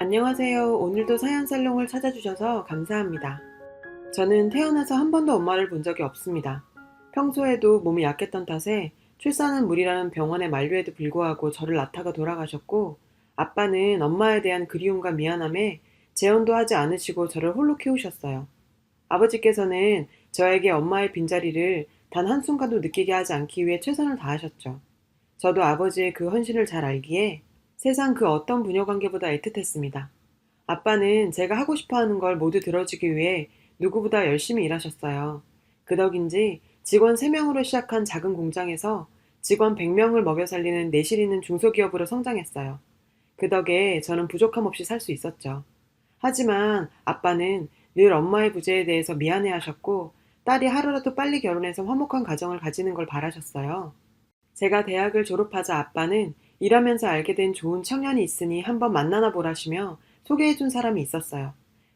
안녕하세요. 오늘도 사연살롱을 찾아주셔서 감사합니다. 저는 태어나서 한 번도 엄마를 본 적이 없습니다. 평소에도 몸이 약했던 탓에 출산은 무리라는 병원의 만류에도 불구하고 저를 낳다가 돌아가셨고, 아빠는 엄마에 대한 그리움과 미안함에 재혼도 하지 않으시고 저를 홀로 키우셨어요. 아버지께서는 저에게 엄마의 빈자리를 단 한순간도 느끼게 하지 않기 위해 최선을 다하셨죠. 저도 아버지의 그 헌신을 잘 알기에 세상 그 어떤 부녀관계보다 애틋했습니다. 아빠는 제가 하고 싶어 하는 걸 모두 들어주기 위해 누구보다 열심히 일하셨어요. 그 덕인지 직원 3명으로 시작한 작은 공장에서 직원 100명을 먹여 살리는 내실 있는 중소기업으로 성장했어요. 그 덕에 저는 부족함 없이 살 수 있었죠. 하지만 아빠는 늘 엄마의 부재에 대해서 미안해 하셨고, 딸이 하루라도 빨리 결혼해서 화목한 가정을 가지는 걸 바라셨어요. 제가 대학을 졸업하자 아빠는 일하면서 알게 된 좋은 청년이 있으니 한번 만나나 보라시며 소개해준 사람이 있었어요.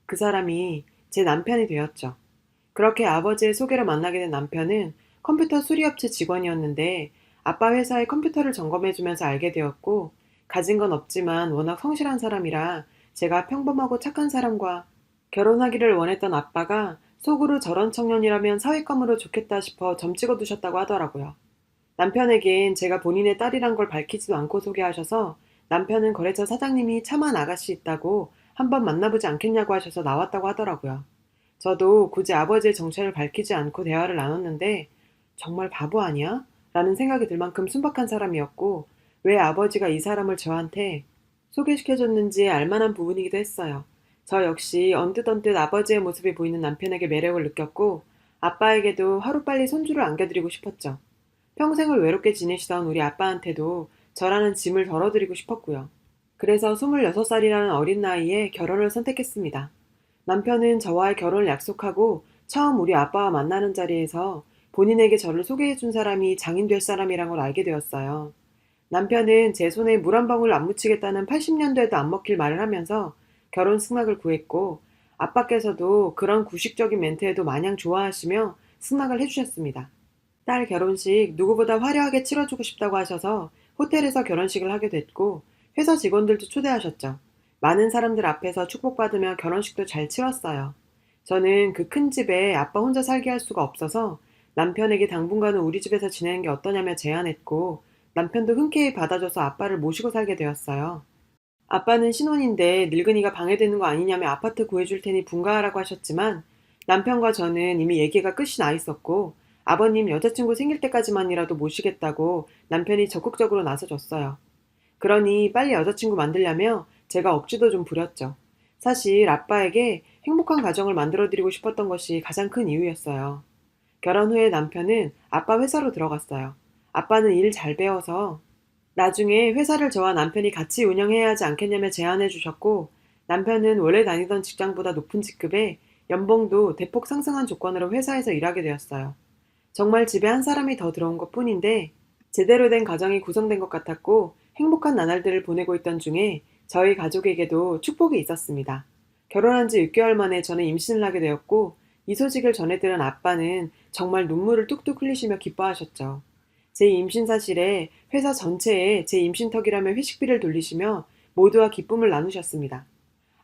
그 사람이 제 남편이 되었죠. 그렇게 아버지의 소개로 만나게 된 남편은 컴퓨터 수리업체 직원이었는데 아빠 회사의 컴퓨터를 점검해주면서 알게 되었고, 가진 건 없지만 워낙 성실한 사람이라 제가 평범하고 착한 사람과 결혼하기를 원했던 아빠가 속으로 저런 청년이라면 사윗감으로 좋겠다 싶어 점 찍어두셨다고 하더라고요. 남편에겐 제가 본인의 딸이란 걸 밝히지도 않고 소개하셔서 남편은 거래처 사장님이 참한 아가씨 있다고 한번 만나보지 않겠냐고 하셔서 나왔다고 하더라고요. 저도 굳이 아버지의 정체를 밝히지 않고 대화를 나눴는데 정말 바보 아니야? 라는 생각이 들 만큼 순박한 사람이었고, 왜 아버지가 이 사람을 저한테 소개시켜줬는지 알만한 부분이기도 했어요. 저 역시 언뜻언뜻 아버지의 모습이 보이는 남편에게 매력을 느꼈고, 아빠에게도 하루빨리 손주를 안겨드리고 싶었죠. 평생을 외롭게 지내시던 우리 아빠한테도 저라는 짐을 덜어드리고 싶었고요. 그래서 26살이라는 어린 나이에 결혼을 선택했습니다. 남편은 저와의 결혼을 약속하고 처음 우리 아빠와 만나는 자리에서 본인에게 저를 소개해준 사람이 장인 될 사람이란 걸 알게 되었어요. 남편은 제 손에 물 한 방울 안 묻히겠다는 80년대에도 안 먹힐 말을 하면서 결혼 승낙을 구했고, 아빠께서도 그런 구식적인 멘트에도 마냥 좋아하시며 승낙을 해주셨습니다. 딸 결혼식 누구보다 화려하게 치러주고 싶다고 하셔서 호텔에서 결혼식을 하게 됐고, 회사 직원들도 초대하셨죠. 많은 사람들 앞에서 축복받으며 결혼식도 잘 치렀어요. 저는 그 큰 집에 아빠 혼자 살게 할 수가 없어서 남편에게 당분간은 우리 집에서 지내는 게 어떠냐며 제안했고, 남편도 흔쾌히 받아줘서 아빠를 모시고 살게 되었어요. 아빠는 신혼인데 늙은이가 방해되는 거 아니냐며 아파트 구해줄 테니 분가하라고 하셨지만, 남편과 저는 이미 얘기가 끝이 나 있었고, 아버님 여자친구 생길 때까지만이라도 모시겠다고 남편이 적극적으로 나서줬어요. 그러니 빨리 여자친구 만들려며 제가 억지도 좀 부렸죠. 사실 아빠에게 행복한 가정을 만들어드리고 싶었던 것이 가장 큰 이유였어요. 결혼 후에 남편은 아빠 회사로 들어갔어요. 아빠는 일 잘 배워서 나중에 회사를 저와 남편이 같이 운영해야 하지 않겠냐며 제안해 주셨고, 남편은 원래 다니던 직장보다 높은 직급에 연봉도 대폭 상승한 조건으로 회사에서 일하게 되었어요. 정말 집에 한 사람이 더 들어온 것 뿐인데 제대로 된 가정이 구성된 것 같았고, 행복한 나날들을 보내고 있던 중에 저희 가족에게도 축복이 있었습니다. 결혼한 지 6개월 만에 저는 임신을 하게 되었고, 이 소식을 전해 들은 아빠는 정말 눈물을 뚝뚝 흘리시며 기뻐하셨죠. 제 임신 사실에 회사 전체에 제 임신턱이라며 회식비를 돌리시며 모두와 기쁨을 나누셨습니다.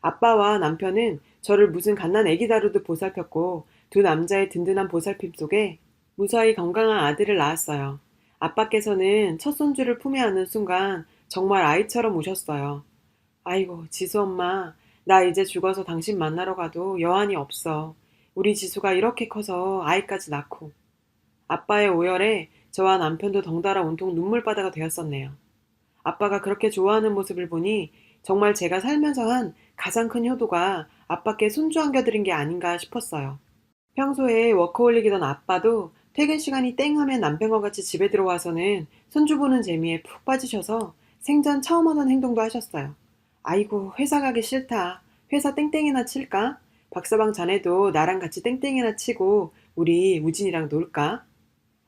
아빠와 남편은 저를 무슨 갓난 아기 다루듯 보살폈고, 두 남자의 든든한 보살핌 속에 무사히 건강한 아들을 낳았어요. 아빠께서는 첫 손주를 품에 안는 순간 정말 아이처럼 우셨어요. 아이고, 지수 엄마, 나 이제 죽어서 당신 만나러 가도 여한이 없어. 우리 지수가 이렇게 커서 아이까지 낳고. 아빠의 오열에 저와 남편도 덩달아 온통 눈물바다가 되었었네요. 아빠가 그렇게 좋아하는 모습을 보니 정말 제가 살면서 한 가장 큰 효도가 아빠께 손주 안겨드린 게 아닌가 싶었어요. 평소에 워커홀릭이던 아빠도 퇴근 시간이 땡 하면 남편과 같이 집에 들어와서는 손주 보는 재미에 푹 빠지셔서 생전 처음 하던 행동도 하셨어요. 아이고, 회사 가기 싫다. 회사 땡땡이나 칠까? 박서방 자네도 나랑 같이 땡땡이나 치고 우리 우진이랑 놀까?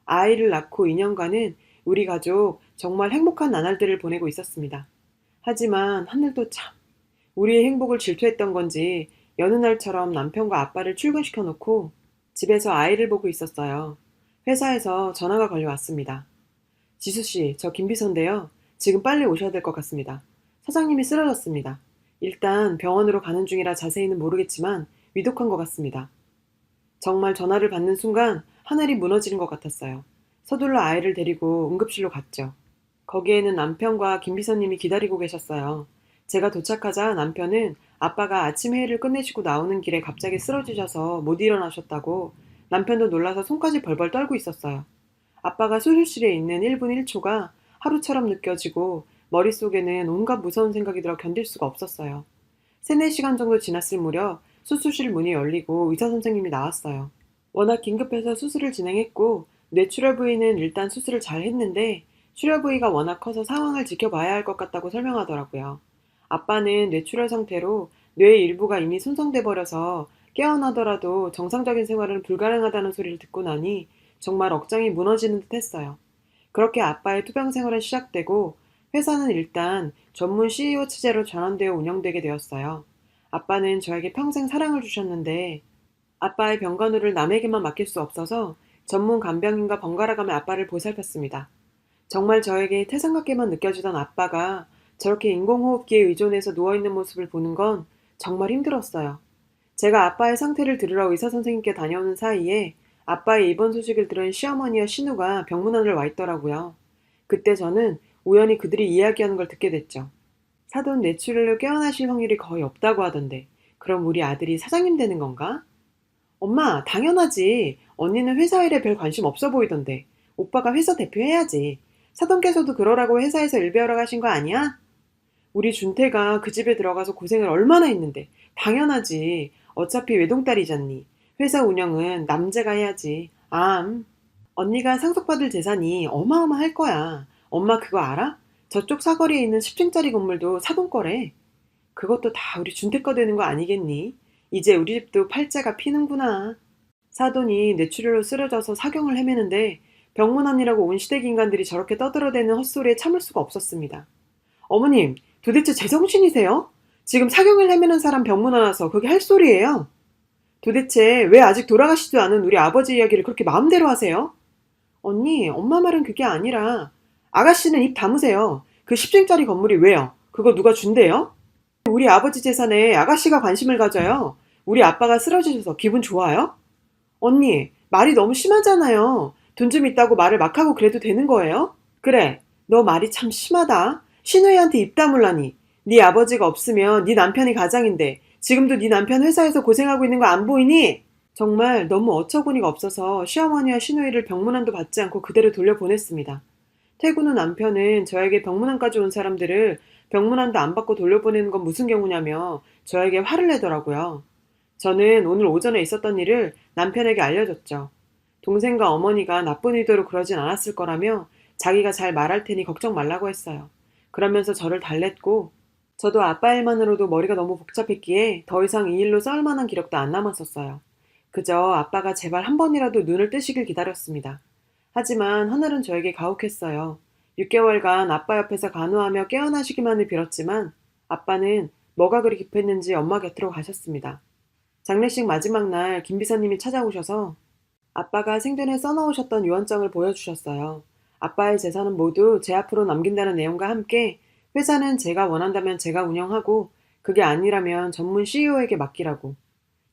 아이를 낳고 2년간은 우리 가족 정말 행복한 나날들을 보내고 있었습니다. 하지만 하늘도 참, 우리의 행복을 질투했던 건지 여느 날처럼 남편과 아빠를 출근시켜 놓고 집에서 아이를 보고 있었어요. 회사에서 전화가 걸려왔습니다. 지수씨, 저 김비서인데요. 지금 빨리 오셔야 될 것 같습니다. 사장님이 쓰러졌습니다. 일단 병원으로 가는 중이라 자세히는 모르겠지만 위독한 것 같습니다. 정말 전화를 받는 순간 하늘이 무너지는 것 같았어요. 서둘러 아이를 데리고 응급실로 갔죠. 거기에는 남편과 김 비서님이 기다리고 계셨어요. 제가 도착하자 남편은 아빠가 아침 회의를 끝내시고 나오는 길에 갑자기 쓰러지셔서 못 일어나셨다고 남편도 놀라서 손까지 벌벌 떨고 있었어요. 아빠가 수술실에 있는 1분 1초가 하루처럼 느껴지고 머릿속에는 온갖 무서운 생각이 들어 견딜 수가 없었어요. 3, 4시간 정도 지났을 무렵 수술실 문이 열리고 의사 선생님이 나왔어요. 워낙 긴급해서 수술을 진행했고 뇌출혈 부위는 일단 수술을 잘 했는데 출혈 부위가 워낙 커서 상황을 지켜봐야 할 것 같다고 설명하더라고요. 아빠는 뇌출혈 상태로 뇌의 일부가 이미 손상돼 버려서 깨어나더라도 정상적인 생활은 불가능하다는 소리를 듣고 나니 정말 억장이 무너지는 듯 했어요. 그렇게 아빠의 투병 생활은 시작되고 회사는 일단 전문 CEO 체제로 전환되어 운영되게 되었어요. 아빠는 저에게 평생 사랑을 주셨는데 아빠의 병간호를 남에게만 맡길 수 없어서 전문 간병인과 번갈아 가며 아빠를 보살폈습니다. 정말 저에게 태산 같게만 느껴지던 아빠가 저렇게 인공호흡기에 의존해서 누워있는 모습을 보는 건 정말 힘들었어요. 제가 아빠의 상태를 들으러 의사 선생님께 다녀오는 사이에 아빠의 입원 소식을 들은 시어머니와 신우가 병문안을 와 있더라고요. 그때 저는 우연히 그들이 이야기하는 걸 듣게 됐죠. 사돈 뇌출혈로 깨어나실 확률이 거의 없다고 하던데 그럼 우리 아들이 사장님 되는 건가? 엄마, 당연하지. 언니는 회사 일에 별 관심 없어 보이던데. 오빠가 회사 대표 해야지. 사돈께서도 그러라고 회사에서 일 배우러 가신 거 아니야? 우리 준태가 그 집에 들어가서 고생을 얼마나 했는데. 당연하지. 어차피 외동딸이잖니. 회사 운영은 남자가 해야지. 언니가 상속받을 재산이 어마어마할 거야. 엄마 그거 알아? 저쪽 사거리에 있는 10층짜리 건물도 사돈 거래. 그것도 다 우리 준태 거 되는 거 아니겠니? 이제 우리 집도 팔자가 피는구나. 사돈이 뇌출혈로 쓰러져서 사경을 헤매는데 병문안이라고 온 시댁 인간들이 저렇게 떠들어대는 헛소리에 참을 수가 없었습니다. 어머님, 도대체 제정신이세요? 지금 사경을 헤매는 사람 병문안 와서 그게 할 소리예요? 도대체 왜 아직 돌아가시지도 않은 우리 아버지 이야기를 그렇게 마음대로 하세요? 언니, 엄마 말은 그게 아니라 아가씨는 입 다무세요. 그 10층짜리 건물이 왜요? 그거 누가 준대요? 우리 아버지 재산에 아가씨가 관심을 가져요. 우리 아빠가 쓰러지셔서 기분 좋아요? 언니, 말이 너무 심하잖아요. 돈 좀 있다고 말을 막 하고 그래도 되는 거예요? 그래, 너 말이 참 심하다. 신우이한테 입 다물라니. 네 아버지가 없으면 네 남편이 가장인데 지금도 네 남편 회사에서 고생하고 있는 거 안 보이니? 정말 너무 어처구니가 없어서 시어머니와 신우이를 병문안도 받지 않고 그대로 돌려보냈습니다. 퇴근 후 남편은 저에게 병문안까지 온 사람들을 병문안도 안 받고 돌려보내는 건 무슨 경우냐며 저에게 화를 내더라고요. 저는 오늘 오전에 있었던 일을 남편에게 알려줬죠. 동생과 어머니가 나쁜 의도로 그러진 않았을 거라며 자기가 잘 말할 테니 걱정 말라고 했어요. 그러면서 저를 달랬고 저도 아빠 일만으로도 머리가 너무 복잡했기에 더 이상 이 일로 싸울 만한 기력도 안 남았었어요. 그저 아빠가 제발 한 번이라도 눈을 뜨시길 기다렸습니다. 하지만 하늘은 저에게 가혹했어요. 6개월간 아빠 옆에서 간호하며 깨어나시기만을 빌었지만 아빠는 뭐가 그리 급했는지 엄마 곁으로 가셨습니다. 장례식 마지막 날 김 비서님이 찾아오셔서 아빠가 생전에 써놓으셨던 유언장을 보여주셨어요. 아빠의 재산은 모두 제 앞으로 남긴다는 내용과 함께 회사는 제가 원한다면 제가 운영하고 그게 아니라면 전문 CEO에게 맡기라고.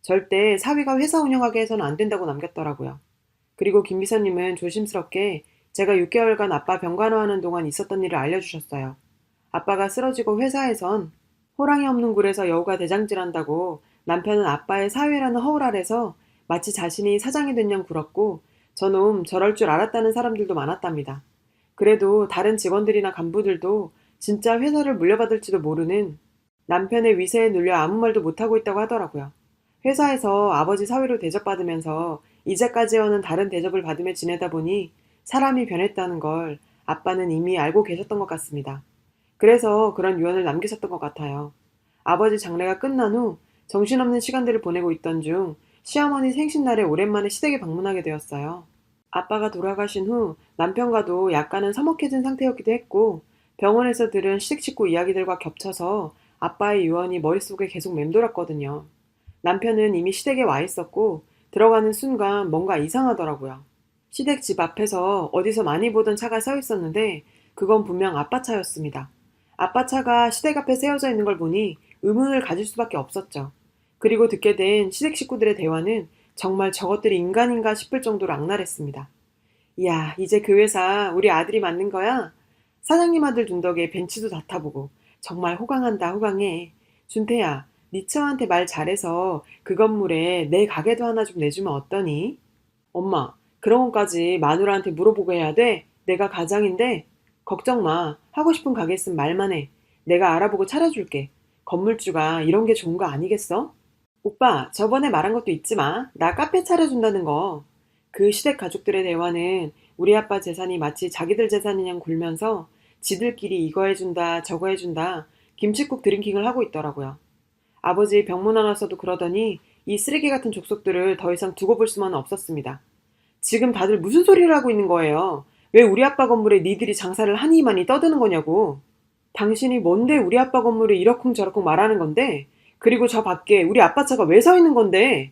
절대 사위가 회사 운영하게 해서는 안 된다고 남겼더라고요. 그리고 김 비서님은 조심스럽게 제가 6개월간 아빠 병간호하는 동안 있었던 일을 알려주셨어요. 아빠가 쓰러지고 회사에선 호랑이 없는 굴에서 여우가 대장질한다고 남편은 아빠의 사위라는 허울 아래서 마치 자신이 사장이 된 양 굴었고 저놈 저럴 줄 알았다는 사람들도 많았답니다. 그래도 다른 직원들이나 간부들도 진짜 회사를 물려받을지도 모르는 남편의 위세에 눌려 아무 말도 못하고 있다고 하더라고요. 회사에서 아버지 사위로 대접받으면서 이제까지와는 다른 대접을 받으며 지내다 보니 사람이 변했다는 걸 아빠는 이미 알고 계셨던 것 같습니다. 그래서 그런 유언을 남기셨던 것 같아요. 아버지 장례가 끝난 후 정신없는 시간들을 보내고 있던 중 시어머니 생신날에 오랜만에 시댁에 방문하게 되었어요. 아빠가 돌아가신 후 남편과도 약간은 서먹해진 상태였기도 했고 병원에서 들은 시댁 식구 이야기들과 겹쳐서 아빠의 유언이 머릿속에 계속 맴돌았거든요. 남편은 이미 시댁에 와 있었고 들어가는 순간 뭔가 이상하더라고요. 시댁 집 앞에서 어디서 많이 보던 차가 서 있었는데 그건 분명 아빠 차였습니다. 아빠 차가 시댁 앞에 세워져 있는 걸 보니 의문을 가질 수밖에 없었죠. 그리고 듣게 된 시댁 식구들의 대화는 정말 저것들이 인간인가 싶을 정도로 악랄했습니다. 이야, 이제 그 회사 우리 아들이 맡는 거야? 사장님 아들 둔 덕에 벤츠도 다 타보고. 정말 호강한다, 호강해. 준태야, 니 처한테 말 잘해서 그 건물에 내 가게도 하나 좀 내주면 어떠니? 엄마, 그런 것까지 마누라한테 물어보고 해야 돼? 내가 가장인데? 걱정 마. 하고 싶은 가게 있으면 말만 해. 내가 알아보고 차려줄게. 건물주가 이런 게 좋은 거 아니겠어? 오빠, 저번에 말한 것도 잊지 마. 나 카페 차려준다는 거. 그 시댁 가족들의 대화는 우리 아빠 재산이 마치 자기들 재산이냥 굴면서 지들끼리 이거 해준다, 저거 해준다, 김칫국 드링킹을 하고 있더라고요. 아버지 병문안 와서도 그러더니 이 쓰레기 같은 족속들을 더 이상 두고 볼 수만은 없었습니다. 지금 다들 무슨 소리를 하고 있는 거예요? 왜 우리 아빠 건물에 니들이 장사를 하니 많이 떠드는 거냐고. 당신이 뭔데 우리 아빠 건물에 이러쿵저러쿵 말하는 건데? 그리고 저 밖에 우리 아빠 차가 왜 서 있는 건데?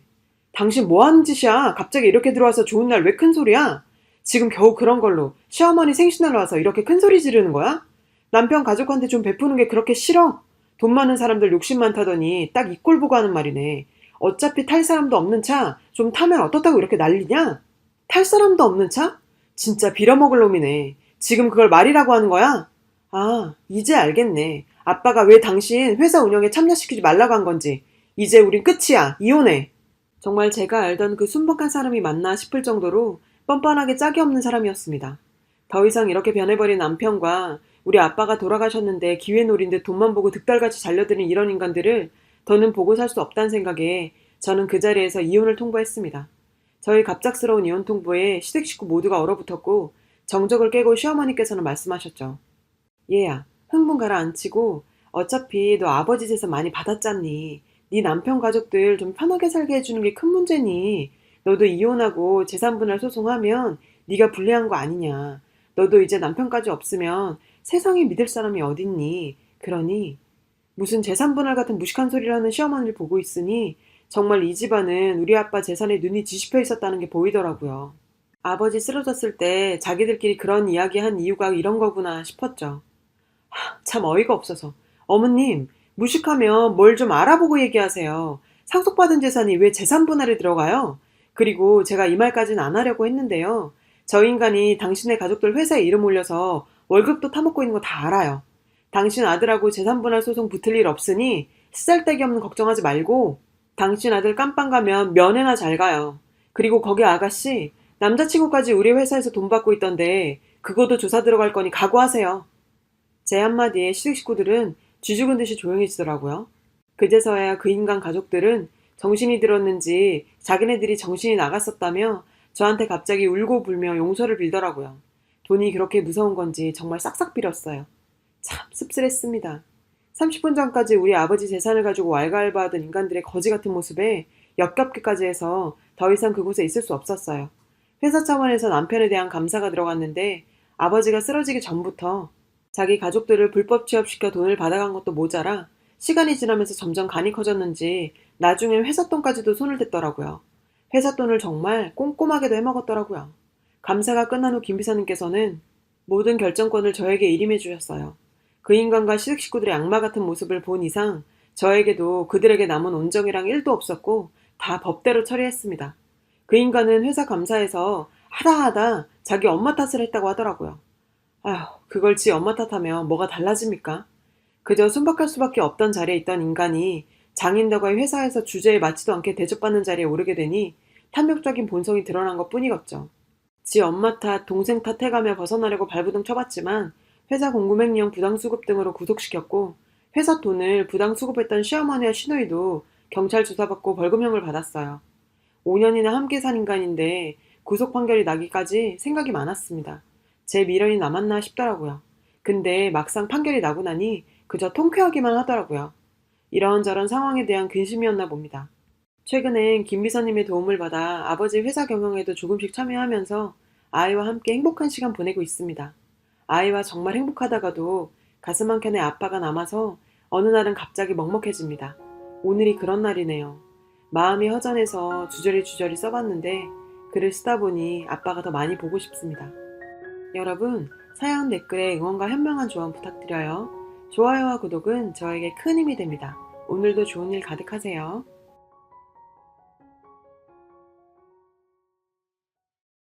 당신 뭐 하는 짓이야? 갑자기 이렇게 들어와서 좋은 날 왜 큰 소리야? 지금 겨우 그런 걸로 시어머니 생신날 와서 이렇게 큰 소리 지르는 거야? 남편 가족한테 좀 베푸는 게 그렇게 싫어? 돈 많은 사람들 욕심 많다더니 딱 이 꼴 보고 하는 말이네. 어차피 탈 사람도 없는 차 좀 타면 어떻다고 이렇게 난리냐? 탈 사람도 없는 차? 진짜 빌어먹을 놈이네. 지금 그걸 말이라고 하는 거야? 아, 이제 알겠네. 아빠가 왜 당신 회사 운영에 참여시키지 말라고 한 건지. 이제 우린 끝이야. 이혼해. 정말 제가 알던 그 순박한 사람이 맞나 싶을 정도로 뻔뻔하게 짝이 없는 사람이었습니다. 더 이상 이렇게 변해버린 남편과 우리 아빠가 돌아가셨는데 기회 노린 듯 돈만 보고 득달같이 잘려드는 이런 인간들을 더는 보고 살 수 없다는 생각에 저는 그 자리에서 이혼을 통보했습니다. 저희 갑작스러운 이혼 통보에 시댁 식구 모두가 얼어붙었고 정적을 깨고 시어머니께서는 말씀하셨죠. 얘야, 흥분 가라앉히고 어차피 너 아버지 재산 많이 받았잖니. 네 남편 가족들 좀 편하게 살게 해주는 게 큰 문제니. 너도 이혼하고 재산분할 소송하면 네가 불리한 거 아니냐. 너도 이제 남편까지 없으면 세상에 믿을 사람이 어딨니. 그러니 무슨 재산분할 같은 무식한 소리를 하는 시어머니를 보고 있으니 정말 이 집안은 우리 아빠 재산에 눈이 뒤집혀 있었다는 게 보이더라고요. 아버지 쓰러졌을 때 자기들끼리 그런 이야기 한 이유가 이런 거구나 싶었죠. 참 어이가 없어서. 어머님, 무식하면 뭘 좀 알아보고 얘기하세요. 상속받은 재산이 왜 재산 분할에 들어가요? 그리고 제가 이 말까지는 안 하려고 했는데요. 저 인간이 당신의 가족들 회사에 이름 올려서 월급도 타먹고 있는 거 다 알아요. 당신 아들하고 재산 분할 소송 붙을 일 없으니 쓰잘데기 없는 걱정하지 말고 당신 아들 깜빵 가면 면회나 잘 가요. 그리고 거기 아가씨, 남자친구까지 우리 회사에서 돈 받고 있던데 그거도 조사 들어갈 거니 각오하세요. 제 한마디에 시댁 식구들은 쥐죽은 듯이 조용해지더라고요. 그제서야 그 인간 가족들은 정신이 들었는지 자기네들이 정신이 나갔었다며 저한테 갑자기 울고 불며 용서를 빌더라고요. 돈이 그렇게 무서운 건지 정말 싹싹 빌었어요. 참 씁쓸했습니다. 30분 전까지 우리 아버지 재산을 가지고 왈가왈부하던 인간들의 거지 같은 모습에 역겹기까지 해서 더 이상 그곳에 있을 수 없었어요. 회사 차원에서 남편에 대한 감사가 들어갔는데 아버지가 쓰러지기 전부터 자기 가족들을 불법 취업시켜 돈을 받아간 것도 모자라 시간이 지나면서 점점 간이 커졌는지 나중엔 회사 돈까지도 손을 댔더라고요. 회사 돈을 정말 꼼꼼하게도 해먹었더라고요. 감사가 끝난 후 김 비서님께서는 모든 결정권을 저에게 일임해 주셨어요. 그 인간과 시댁 식구들의 악마 같은 모습을 본 이상 저에게도 그들에게 남은 온정이랑 1도 없었고 다 법대로 처리했습니다. 그 인간은 회사 감사에서 하다 자기 엄마 탓을 했다고 하더라고요. 아휴, 그걸 지 엄마 탓하면 뭐가 달라집니까? 그저 순박할 수밖에 없던 자리에 있던 인간이 장인다과의 회사에서 주제에 맞지도 않게 대접받는 자리에 오르게 되니 탐욕적인 본성이 드러난 것 뿐이겠죠. 지 엄마 탓, 동생 탓 해가며 벗어나려고 발부둥 쳐봤지만 회사 공금횡령 부당수급 등으로 구속시켰고 회사 돈을 부당수급했던 시어머니와 시누이도 경찰 조사받고 벌금형을 받았어요. 5년이나 함께 산 인간인데 구속 판결이 나기까지 생각이 많았습니다. 제 미련이 남았나 싶더라고요. 근데 막상 판결이 나고 나니 그저 통쾌하기만 하더라고요. 이런저런 상황에 대한 근심이었나 봅니다. 최근엔 김 비서님의 도움을 받아 아버지 회사 경영에도 조금씩 참여하면서 아이와 함께 행복한 시간 보내고 있습니다. 아이와 정말 행복하다가도 가슴 한켠에 아빠가 남아서 어느 날은 갑자기 먹먹해집니다. 오늘이 그런 날이네요. 마음이 허전해서 주저리 써봤는데 글을 쓰다 보니 아빠가 더 많이 보고 싶습니다. 여러분, 사연 댓글에 응원과 현명한 조언 부탁드려요. 좋아요와 구독은 저에게 큰 힘이 됩니다. 오늘도 좋은 일 가득하세요.